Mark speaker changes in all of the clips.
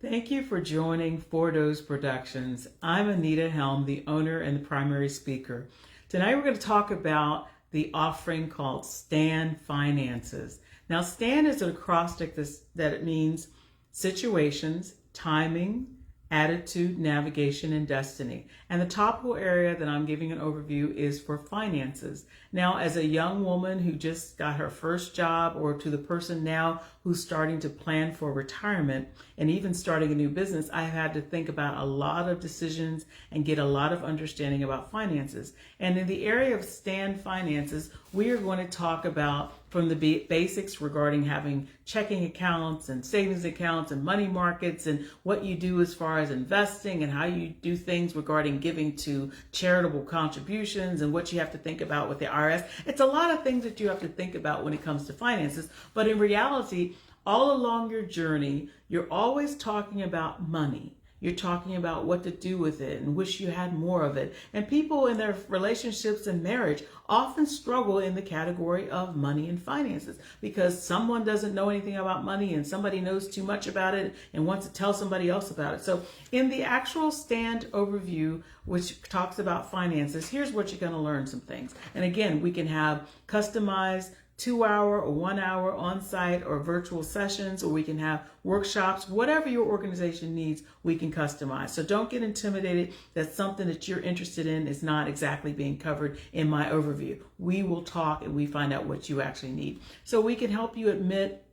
Speaker 1: Thank you for joining Fordo's Productions. I'm Anita Helm, the owner and the primary speaker. Tonight we're going to talk about the offering called Stand Finances. Now, Stand is an acrostic that it means situations, timing, attitude, navigation, and destiny. And the topical area that I'm giving an overview is for finances. Now, as a young woman who just got her first job, or to the person now who's starting to plan for retirement and even starting a new business, I had to think about a lot of decisions and get a lot of understanding about finances. And in the area of Stand Finances, we are going to talk about from the basics regarding having checking accounts and savings accounts and money markets and what you do as far as investing and how you do things regarding giving to charitable contributions and what you have to think about with the IRS. It's a lot of things that you have to think about when it comes to finances, but in reality, all along your journey, you're always talking about money. You're talking about what to do with it and wish you had more of it. And people in their relationships and marriage often struggle in the category of money and finances because someone doesn't know anything about money and somebody knows too much about it and wants to tell somebody else about it. So in the actual Stand overview, which talks about finances, here's what you're going to learn some things. And again, we can have customized 2-hour or 1-hour on-site or virtual sessions, or we can have workshops. Whatever your organization needs, we can customize. So don't get intimidated that something that you're interested in is not exactly being covered in my overview. We will talk and we find out what you actually need. So we can help you admit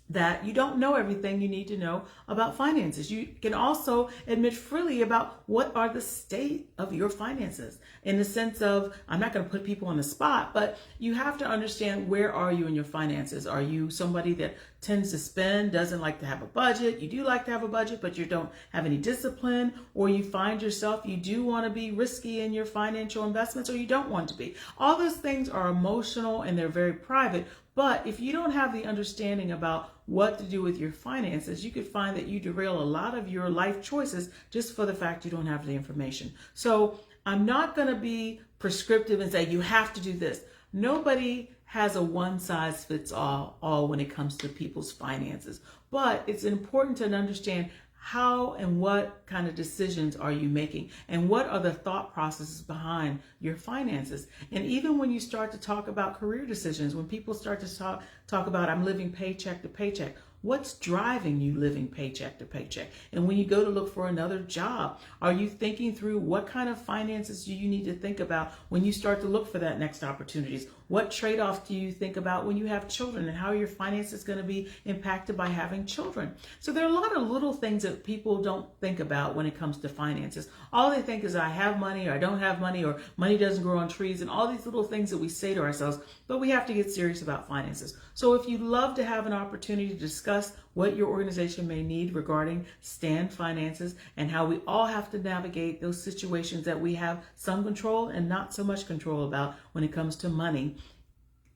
Speaker 1: that you don't know everything you need to know about finances. You can also admit freely about what are the state of your finances, in the sense of, I'm not going to put people on the spot, but you have to understand, where are you in your finances? Are you somebody that tends to spend, doesn't like to have a budget? You do like to have a budget, but you don't have any discipline, or you find yourself, you do want to be risky in your financial investments, or you don't want to be. All those things are emotional and they're very private. But if you don't have the understanding about what to do with your finances, you could find that you derail a lot of your life choices just for the fact you don't have the information. So I'm not going to be prescriptive and say you have to do this. Nobody has a one-size-fits-all when it comes to people's finances. But it's important to understand how and what kind of decisions are you making, and what are the thought processes behind your finances. And even when you start to talk about career decisions, when people start to talk about, I'm living paycheck to paycheck, what's driving you living paycheck to paycheck? And when you go to look for another job, are you thinking through what kind of finances do you need to think about when you start to look for that next opportunities? What trade-offs do you think about when you have children, and how are your finances going to be impacted by having children? So there are a lot of little things that people don't think about when it comes to finances. All they think is, I have money, or I don't have money, or money doesn't grow on trees, and all these little things that we say to ourselves, but we have to get serious about finances. So if you'd love to have an opportunity to discuss what your organization may need regarding Stand Finances, and how we all have to navigate those situations that we have some control and not so much control about when it comes to money,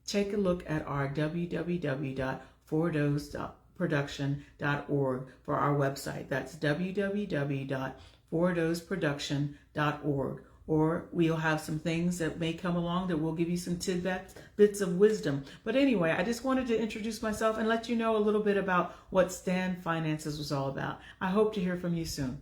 Speaker 1: take a look at our www.fordosproduction.org for our website. That's www.fordosproduction.org. Or we'll have some things that may come along that will give you some bits of wisdom. But anyway, I just wanted to introduce myself and let you know a little bit about what Stand Finances was all about. I hope to hear from you soon.